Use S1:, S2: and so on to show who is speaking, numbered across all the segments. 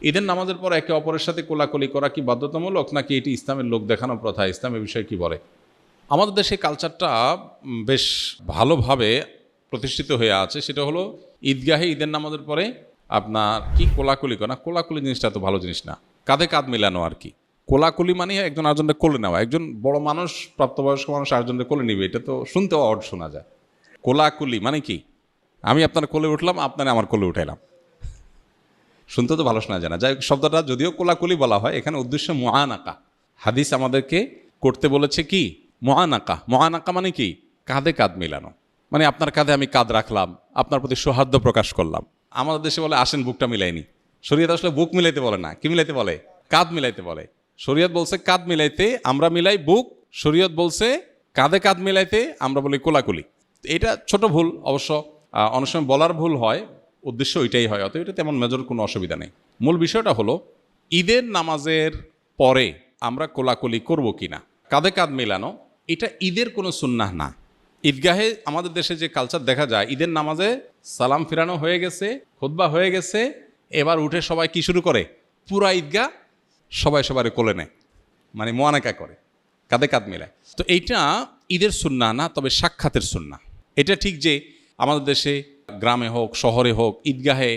S1: ঈদের নামাজের পর একে অপরের সাথে কোলাকুলি করা কি বাধ্যতামূলক, নাকি এটি ইসলামের লোক দেখানো প্রথা? ইসলামের বিষয়ে কি বলে? আমাদের দেশে কালচারটা বেশ ভালোভাবে প্রতিষ্ঠিত হয়ে আছে। সেটা হলো ঈদগাহে ঈদের নামাজের পরে আপনার কি কোলাকুলি করা। কোলাকুলি জিনিসটা তো ভালো জিনিস না, কাঁধে কাঁধ মিলানো আর কি। কোলাকুলি মানে একজন আরেকজনকে কোলে নেওয়া। একজন বড় মানুষ, প্রাপ্তবয়স্ক মানুষ আরেকজনকে কোলে নিবে, এটা তো শুনতেও অড শোনা যায়। কোলাকুলি মানে কি? আমি আপনার কোলে উঠলাম, আপনারা আমার কোলে উঠাইলাম, শুনতে তো ভালো শোনা যায় না। যাই হোক, শব্দটা যদিও কোলাকুলি বলা হয়, এখানে উদ্দেশ্য মুআনাকা। হাদিস আমাদেরকে করতে বলেছে কি? মুআনাকা। মুআনাকা মানে কি? কাঁধে কাঁধ মিলানো। মানে আপনার কাঁধে আমি কাঁধ রাখলাম, আপনার প্রতি সৌহার্দ্য প্রকাশ করলাম। আমাদের দেশে বলে আসেন বুকটা মিলাইনি। শরীয়ত আসলে বুক মিলাইতে বলে না, কি মিলাইতে বলে? কাঁধ মিলাইতে বলে। শরীয়ত বলছে কাঁধ মিলাইতে, আমরা মিলাই বুক। শরীয়ত বলছে কাঁধে কাঁধ মিলাইতে, আমরা বলি কোলাকুলি। এটা ছোট ভুল অবশ্য, অনেক সময় বলার ভুল হয়, উদ্দেশ্য ওইটাই হয়। অতএব এটা তেমন মেজর কোনো অসুবিধা নেই। মূল বিষয়টা হলো ঈদের নামাজের পরে আমরা কোলাকুলি করব কি না, কাঁধে কাঁধ মেলানো, এটা ঈদের কোনো সুন্নাহ না। ঈদগাহে আমাদের দেশে যে কালচার দেখা যায়, ঈদের নামাজে সালাম ফিরানো হয়ে গেছে, খুতবা হয়ে গেছে, এবার উঠে সবাই কি শুরু করে? পুরা ঈদগাহ সবাই সবার কোলে নেয়, মানে মোয়ানাকা করে, কাঁধে কাঁধ মেলায়। তো এইটা ঈদের সুন্নাহ না, তবে সাক্ষাতের সুন্নাহ। এটা ঠিক যে আমাদের দেশে গ্রামে হোক শহরে হোক ঈদগাহে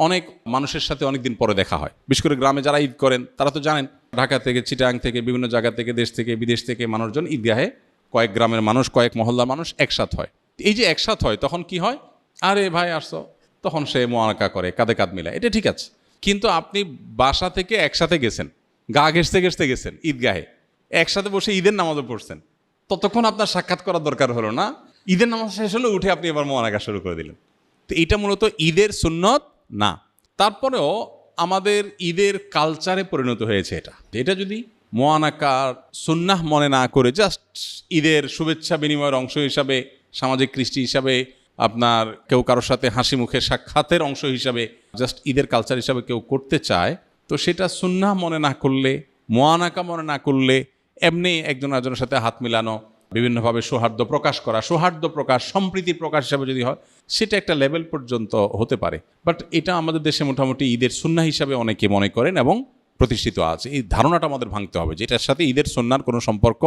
S1: অনেক মানুষের সাথে অনেক দিন পরে দেখা হয়। বিশেষ করে গ্রামে যারা ঈদ করেন তারা তো জানেন, ঢাকা থেকে, চিটাং থেকে, বিভিন্ন জায়গা থেকে, দেশ থেকে, বিদেশ থেকে মানুষজন ঈদগাহে, কয়েক গ্রামের মানুষ, কয়েক মহল্লার মানুষ একসাথ হয়। এই যে একসাথ হয়, তখন কি হয়? আরে ভাই আসছো, তখন সে মোয়ানাকা করে, কাঁধে কাঁধ মিলায়, এটা ঠিক আছে। কিন্তু আপনি বাসা থেকে একসাথে গেছেন, গা ঘেঁষতে ঘেঁষতে গেছেন ঈদগাহে, একসাথে বসে ঈদের নামাজও পড়ছেন, ততক্ষণ আপনার সাক্ষাৎ করার দরকার হলো না। ঈদের নামাজ শেষ হলে উঠে আপনি এবার মোয়ানাকা শুরু করে দিলেন। তো এটা মূলত ঈদের সুন্নত না। তারপরেও আমাদের ঈদের কালচারে পরিণত হয়েছে এটা। এটা যদি মোয়ানাকার সুন্নাহ মনে না করে জাস্ট ঈদের শুভেচ্ছা বিনিময়ের অংশ হিসাবে, সামাজিক কৃষ্টি হিসাবে, আপনার কেউ কারোর সাথে হাসি মুখে সাক্ষাতের অংশ হিসাবে জাস্ট ঈদের কালচার হিসাবে কেউ করতে চায়, তো সেটা সুন্নাহ মনে না করলে, মোয়ানাকা মনে না করলে, এমনি একজন আরেকজনের সাথে হাত মিলানো, বিভিন্নভাবে সৌহার্দ্য প্রকাশ করা, সৌহার্দ্য প্রকাশ, সম্প্রীতি প্রকাশ হিসাবে যদি হয়, সেটা একটা লেভেল পর্যন্ত হতে পারে। বাট এটা আমাদের দেশে মোটামুটি ঈদের সুন্নাহ হিসাবে অনেকে মনে করেন এবং প্রতিষ্ঠিত আছে। এই ধারণাটা আমাদের ভাঙতে হবে, যেটার সাথে ঈদের সুন্নাহর কোনো সম্পর্ক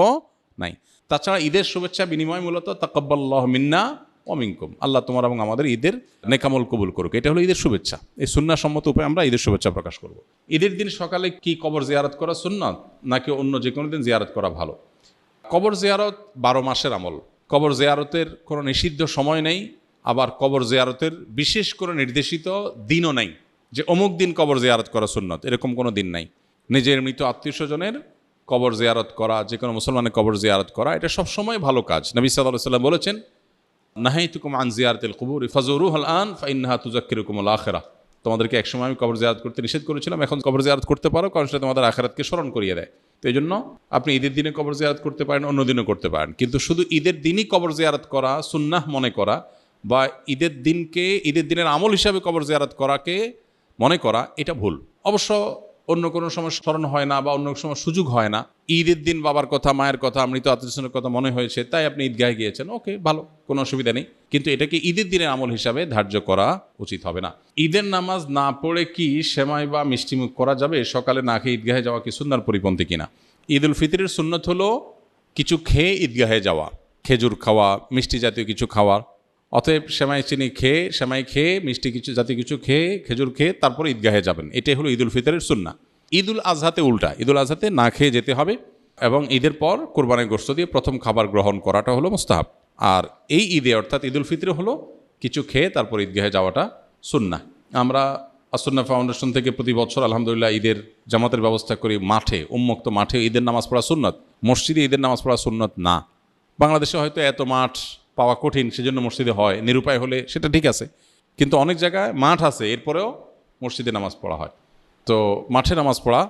S1: নাই। তাছাড়া ঈদের শুভেচ্ছা বিনিময় মূলত তাকাব্বালাল্লাহু মিন্না ওয়া মিনকুম, আল্লাহ তোমার এবং আমাদের ঈদের নেকামল কবুল করুক, এটা হলো ঈদের শুভেচ্ছা। এই সুন্নাহ সম্মত উপায়ে আমরা ঈদের শুভেচ্ছা প্রকাশ করব। ঈদের দিন সকালে কি কবর জিয়ারত করা সুন্নাত, নাকি অন্য যে কোনো দিন জিয়ারত করা ভালো? কবর জিয়ারত 12 মাসের আমল। কবর জিয়ারতের কোনো নিষিদ্ধ সময় নেই, আবার কবর জিয়ারতের বিশেষ করে নির্দেশিত দিনও নেই যে অমুক দিন কবর জিয়ারত করা সুন্নত, এরকম কোনো দিন নাই। নিজের মৃত আত্মীয় স্বজনের কবর জিয়ারত করা, যে কোনো মুসলমানের কবর জিয়ারত করা, এটা সবসময় ভালো কাজ। নবী সাল্লাল্লাহু আলাইহি ওয়াসাল্লাম বলেছেন, নাহাইতুকুম আন জিয়ারাতিল কুবুর ফাজুরুহাল আন ফাইন্নাহা তুযাক্কিরুকুমুল আখিরাহ। তোমাদেরকে একসময় আমি কবর জিয়ারত করতে নিষেধ করেছিলাম, এখন কবর জিয়ারত করতে পারো, কারণ সেটা তোমাদের আখিরাতকে স্মরণ করিয়ে দেয়। তো এই জন্য আপনি ঈদের দিনে কবর জিয়ারত করতে পারেন, অন্য দিনও করতে পারেন, কিন্তু শুধু ঈদের দিনই কবর জিয়ারত করা সুন্নাহ মনে করা, বা ঈদের দিনকে ঈদের দিনের আমল হিসাবে কবর জিয়ারত করাকে মনে করা, এটা ভুল। অবশ্য অন্য কোনো সময় স্মরণ হয় না বা অন্য সময় সুযোগ হয় না, ঈদের দিন বাবার কথা, মায়ের কথা, মৃত আত্মীয়স্বজনের কথা মনে হয়েছে, তাই আপনি ঈদগাহে গিয়েছেন, ওকে, ভালো, কোনো অসুবিধা নেই। কিন্তু এটাকে ঈদের দিনের আমল হিসাবে ধার্য করা উচিত হবে না। ঈদের নামাজ না পড়ে কি সেমাই বা মিষ্টিমুখ করা যাবে? সকালে না খেয়ে ঈদগাহে যাওয়া কি সুন্নাহর পরিপন্থী কিনা? ঈদ উল ফিতরের সুন্নত হলো কিছু খেয়ে ঈদগাহে যাওয়া, খেজুর খাওয়া, মিষ্টি জাতীয় কিছু খাওয়া। অতএব সেমাই চিনি খেয়ে, সেমাই খেয়ে, মিষ্টি কিছু জাতীয় কিছু খেয়ে, খেজুর খেয়ে তারপর ঈদগাহে যাবেন, এটাই হলো ঈদ উল ফিতরের সুন্নাহ। ঈদ উল আজহাতে উল্টা, ঈদ উল আজহাতে না খেয়ে যেতে হবে এবং ঈদের পর কোরবানির গোশত দিয়ে প্রথম খাবার গ্রহণ করাটা হলো মুস্তাহাব। আর এই ঈদে অর্থাৎ ঈদ উল ফিতরে হলো কিছু খেয়ে তারপর ঈদগাহে যাওয়াটা সুন্নাহ। আমরা আসুন্নাহ ফাউন্ডেশন থেকে প্রতি বছর আলহামদুলিল্লাহ ঈদের জামাতের ব্যবস্থা করি। মাঠে, উন্মুক্ত মাঠে ঈদের নামাজ পড়া সুন্নত, মসজিদে ঈদের নামাজ পড়া সুন্নত না। বাংলাদেশে হয়তো এত মাঠ পাওয়া কঠিন, সেজন্য মসজিদে হয়, নিরুপায় হলে সেটা ঠিক আছে, কিন্তু অনেক জায়গায় মাঠ আছে, এরপরেও মসজিদে নামাজ পড়া হয়। তো মাঠে নামাজ পড়া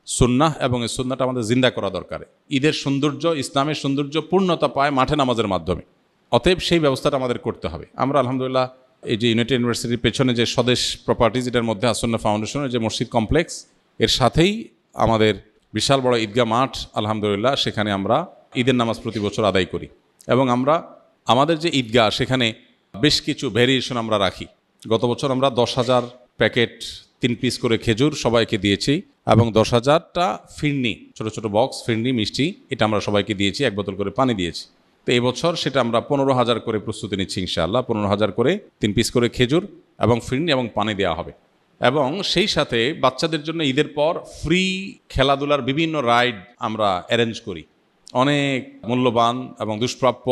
S1: সুন্নাহ এবং এই সুন্নাহটা আমাদের জিন্দা করা দরকার। ঈদের সৌন্দর্য, ইসলামের সৌন্দর্য পূর্ণতা পায় মাঠে নামাজের মাধ্যমে। অতএব সেই ব্যবস্থাটা আমাদের করতে হবে। আমরা আলহামদুলিল্লাহ এই যে ইউনাইটেড ইউনিভার্সিটির পেছনে যে স্বদেশ প্রপার্টিজ, এটার মধ্যে আসুন্নাহ ফাউন্ডেশনের যে মসজিদ কমপ্লেক্স, এর সাথেই আমাদের বিশাল বড় ঈদগাহ মাঠ, আলহামদুলিল্লাহ সেখানে আমরা ঈদের নামাজ প্রতি বছর আদায় করি। এবং আমরা আমাদের যে ঈদগাহ, সেখানে বেশ কিছু ভেরিয়েশন আমরা রাখি। গত বছর আমরা 10,000 প্যাকেট 3 পিস করে খেজুর সবাইকে দিয়েছি, এবং 10,000টা ফিরনি, ছোট ছোট বক্স ফিরনি মিষ্টি, এটা আমরা সবাইকে দিয়েছি, 1 বোতল করে পানি দিয়েছি। তো এই বছর সেটা আমরা 15,000 করে প্রস্তুতি নিচ্ছি ইনশাআল্লাহ। 15,000 করে 3 পিস করে খেজুর এবং ফিরনি এবং পানি দেওয়া হবে। এবং সেই সাথে বাচ্চাদের জন্য ঈদের পর ফ্রি খেলাধুলার বিভিন্ন রাইড আমরা অ্যারেঞ্জ করি। অনেক মূল্যবান এবং দুষ্প্রাপ্য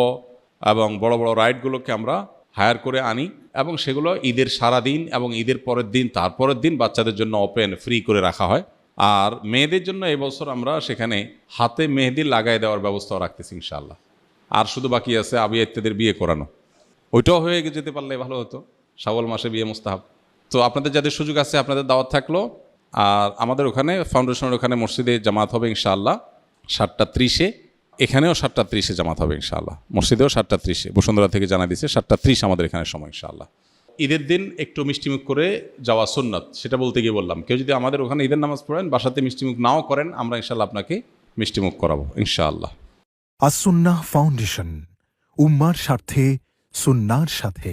S1: এবং বড় বড় রাইডগুলোকে আমরা হায়ার করে আনি, এবং সেগুলো ঈদের সারা দিন এবং ঈদের পরের দিন, তারপরের দিন বাচ্চাদের জন্য ওপেন ফ্রি করে রাখা হয়। আর মেয়েদের জন্য এবছর আমরা সেখানে হাতে মেহেদি লাগাই দেওয়ার ব্যবস্থাও রাখতেছি ইনশাআল্লাহ। আর শুধু বাকি আছে আবিয়া ইত্যাদির বিয়ে করানো, ওইটাও হয়ে যেতে পারলে ভালো হতো, শাওয়াল মাসে বিয়ে মুস্তাহাব। তো আপনাদের যাদের সুযোগ আছে আপনাদের দাওয়াত থাকলো। আর আমাদের ওখানে ফাউন্ডেশনের ওখানে মসজিদে জামাত হবে ইনশাআল্লাহ 7:30-এ, এখানেও 7:30-এ জামাত হবে ইনশাআল্লাহ, মসজিদেও 7:30-এ। বসুন্ধরা থেকে জানা দিয়েছে 7:30 আমাদের এখানে সময় ইনশাআল্লাহ। ঈদের দিন একটু মিষ্টিমুখ করে যাওয়া সুন্নাত, সেটা বলতে গিয়ে বললাম। কেউ যদি আমাদের ওখানে ঈদের নামাজ পড়েন, বাসাতে মিষ্টিমুখ নাও করেন, আমরা ইনশাআল্লাহ আপনাকে মিষ্টিমুখ করাবো ইনশাআল্লাহ।
S2: আস-সুন্নাহ ফাউন্ডেশন, উম্মার স্বার্থে সুন্নাহর সাথে।